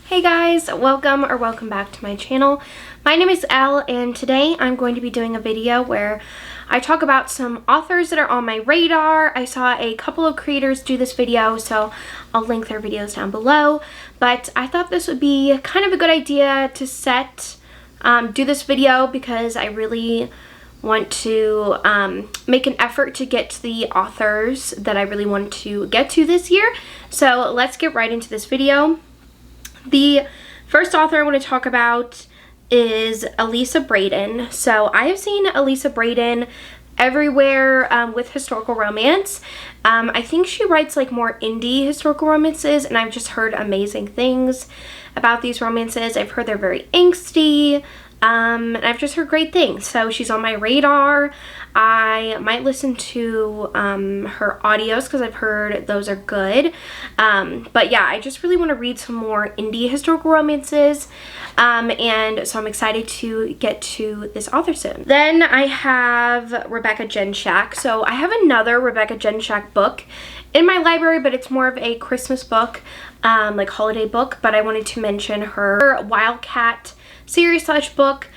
Hey guys, welcome back to my channel. My name is Elle and today I'm going to be doing a video where I talk about some authors that are on my radar. I saw a couple of creators do this video, so I'll link their videos down below. But I thought this would be kind of a good idea to do this video because I really want to make an effort to get to the authors that I really want to get to this year. So let's get right into this video. The first author I want to talk about is Elisa Braden. So I have seen Elisa Braden everywhere with historical romance. I think she writes like more indie historical romances, and I've just heard amazing things about these romances. I've heard they're very angsty, and I've just heard great things. So she's on my radar. I might listen to her audios because I've heard those are good. But yeah, I just really want to read some more indie historical romances. And so I'm excited to get to this author soon. Then I have Rebecca Genshak. So I have another Rebecca Genshak book in my library, but it's more of a Christmas book, like holiday book. But I wanted to mention her Wildcat series / book.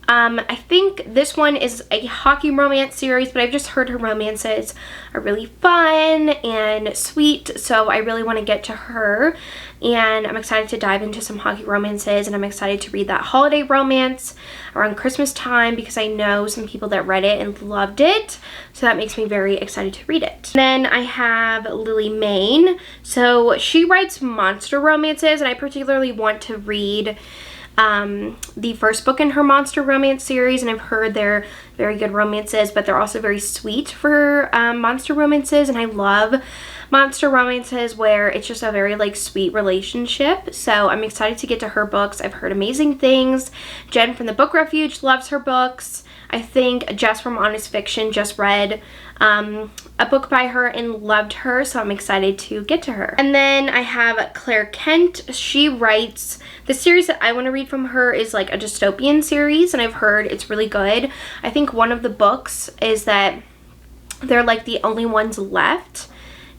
I think this one is a hockey romance series, but I've just heard her romances are really fun and sweet, so I really want to get to her, and I'm excited to dive into some hockey romances, and I'm excited to read that holiday romance around Christmas time because I know some people that read it and loved it, so that makes me very excited to read it. Then I have Lily Mayne. So she writes monster romances, and I particularly want to read the first book in her monster romance series, and I've heard they're very good romances, but they're also very sweet for monster romances, and I love monster romances where it's just a very like sweet relationship. So I'm excited to get to her books. I've heard amazing things. Jen from the Book Refuge loves her books. I think Jess from Honest Fiction just read a book by her and loved her, so I'm excited to get to her. And then I have Claire Kent. She writes, the series that I want to read from her is like a dystopian series, and I've heard it's really good. I think one of the books is that they're like the only ones left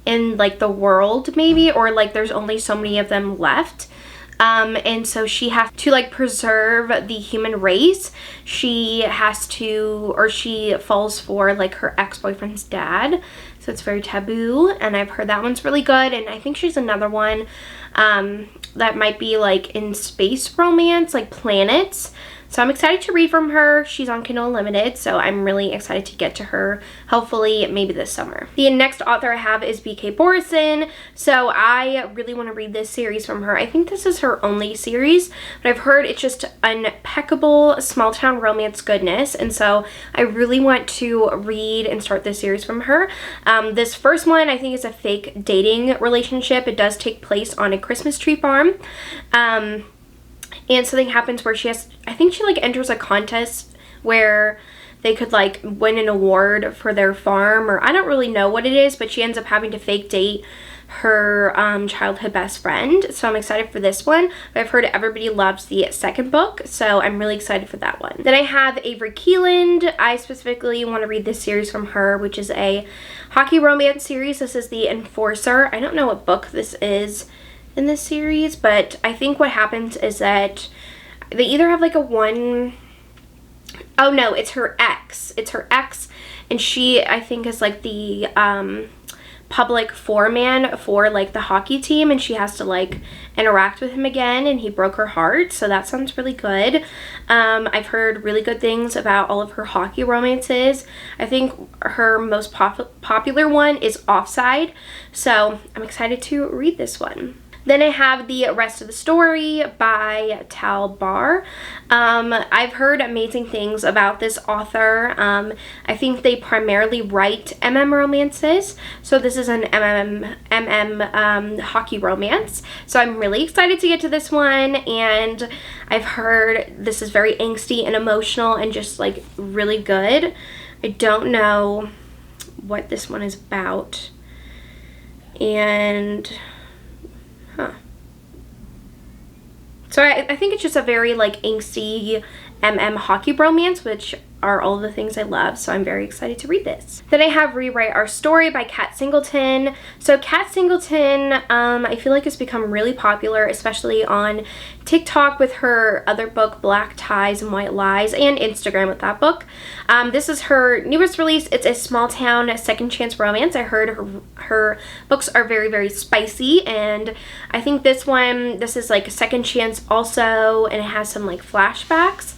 in like the world maybe, or like there's only so many of them left. And so she has to like preserve the human race. She has to, or she falls for like her ex-boyfriend's dad. So it's very taboo, and I've heard that one's really good. And I think she's another one that might be like in space romance, like planets. So I'm excited to read from her. She's on Kindle Unlimited, so I'm really excited to get to her, hopefully maybe this summer. The next author I have is B.K. Borison. So I really want to read this series from her. I think this is her only series, but I've heard it's just impeccable small town romance goodness, and so I really want to read and start this series from her. This first one I think is a fake dating relationship. It does take place on a Christmas tree farm. And something happens where she has, I think she like enters a contest where they could like win an award for their farm, or I don't really know what it is, but she ends up having to fake date her childhood best friend. So I'm excited for this one. But I've heard everybody loves the second book, so I'm really excited for that one. Then I have Avery Keeland. I specifically want to read this series from her, which is a hockey romance series. This is The Enforcer. I don't know what book this is in this series, but I think what happens is that they either have like oh no, it's her ex, and she I think is like the public foreman for like the hockey team, and she has to like interact with him again, and he broke her heart, so that sounds really good. I've heard really good things about all of her hockey romances. I think her most popular one is Offside, so I'm excited to read this one. Then I have The Rest of the Story by Tal Bar. I've heard amazing things about this author. I think they primarily write romances. So this is an hockey romance. So I'm really excited to get to this one. And I've heard this is very angsty and emotional and just like really good. I don't know what this one is about. And so I think it's just a very like angsty hockey romance, which are all the things I love, so I'm very excited to read this. Then I have Rewrite Our Story by Kat Singleton. So Kat Singleton, I feel like has become really popular, especially on TikTok with her other book, Black Ties and White Lies, and Instagram with that book. This is her newest release. It's a small town second chance romance. I heard her books are very, very spicy, and I think this is like a second chance also, and it has some like flashbacks.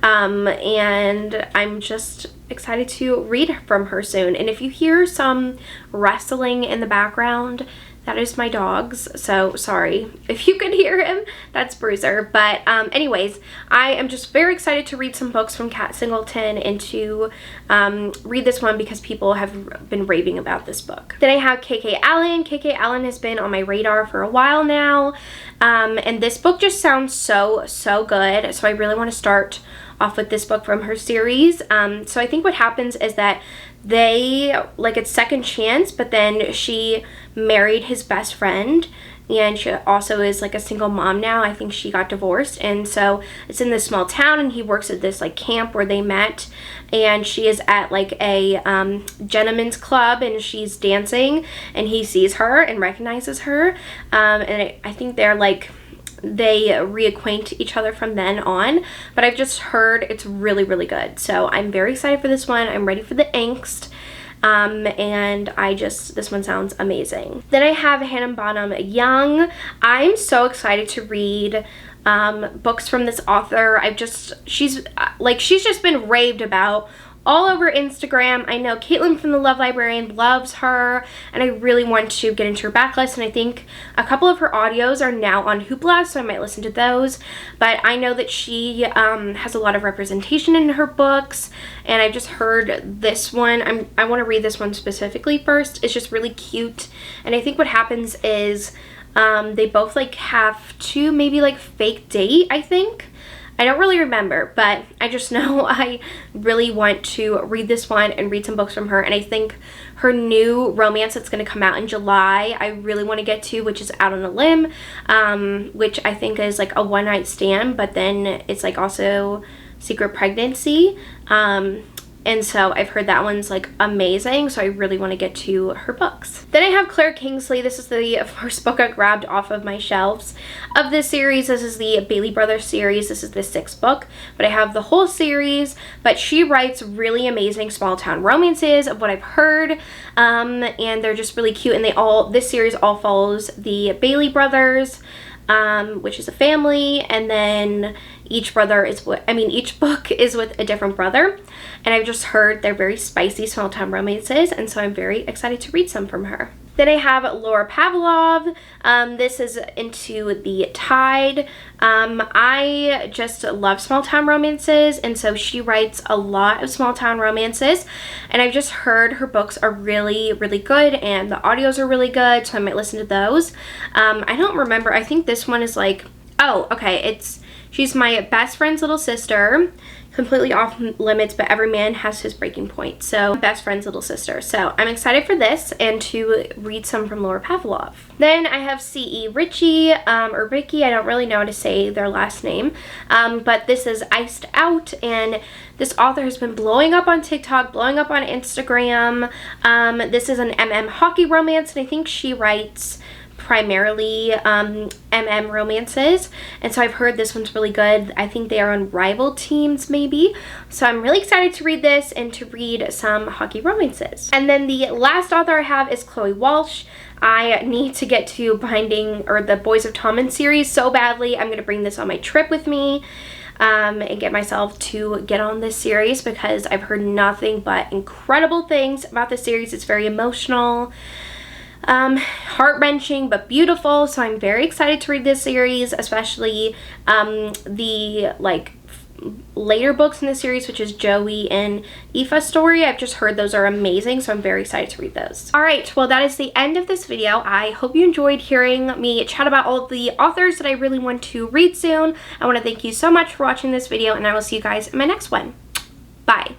And I'm just excited to read from her soon. And if you hear some wrestling in the background, that is my dogs, so sorry if you could hear him. That's Bruiser. But anyways, I am just very excited to read some books from Kat Singleton and to read this one because people have been raving about this book. Then I have KK Allen. KK Allen has been on my radar for a while now, and this book just sounds so good, so I really want to start off with this book from her series. So I think what happens is that it's second chance, but then she married his best friend, and she also is like a single mom now. I think she got divorced, and so it's in this small town, and he works at this like camp where they met, and she is at like a gentleman's club, and she's dancing, and he sees her and recognizes her, and I think they reacquaint each other from then on, but I've just heard it's really good, so I'm very excited for this one. I'm ready for the angst, and this one sounds amazing. Then I have Hannah Bonham Young. I'm so excited to read books from this author. She's just been raved about all over Instagram. I know Caitlin from the Love Librarian loves her, and I really want to get into her backlist, and I think a couple of her audios are now on Hoopla, so I might listen to those. But I know that she has a lot of representation in her books, and I just heard this one. I want to read this one specifically first. It's just really cute, and I think what happens is they both like have to maybe like fake date, I think. I don't really remember, but I just know I really want to read this one and read some books from her. And I think her new romance that's going to come out in July, I really want to get to, which is Out on a Limb, which I think is like a one-night stand, but then it's like also secret pregnancy. And so I've heard that one's like amazing, so I really want to get to her books. Then I have Claire Kingsley. This is the first book I grabbed off of my shelves of this series. This is the Bailey Brothers series. This is the 6th book, but I have the whole series. But she writes really amazing small town romances of what I've heard, and they're just really cute. And this series all follows the Bailey brothers, which is a family, and then each book is with a different brother, and I've just heard they're very spicy small town romances, and so I'm very excited to read some from her. Then I have Laura Pavlov. This is into the Tide. I just love small town romances, and so she writes a lot of small town romances, and I've just heard her books are really good, and the audios are really good, so I might listen to those. I don't remember. I think this one is like, oh, okay, she's my best friend's little sister, completely off limits, but every man has his breaking point. So best friend's little sister. So I'm excited for this and to read some from Laura Pavlov. Then I have C.E. Ritchie, or Ricky, I don't really know how to say their last name, but this is Iced Out, and this author has been blowing up on TikTok, blowing up on Instagram. This is an MM hockey romance, and I think she writes primarily MM romances, and so I've heard this one's really good. I think they are on rival teams maybe, so I'm really excited to read this and to read some hockey romances. And then the last author I have is Chloe Walsh. I need to get to the Boys of Tommen series so badly. I'm going to bring this on my trip with me and get myself to get on this series because I've heard nothing but incredible things about this series. It's very emotional, heart-wrenching but beautiful, so I'm very excited to read this series, especially the later books in the series, which is Joey and Aoife's story. I've just heard those are amazing, so I'm very excited to read those. Alright, well that is the end of this video. I hope you enjoyed hearing me chat about all of the authors that I really want to read soon. I want to thank you so much for watching this video, and I will see you guys in my next one. Bye!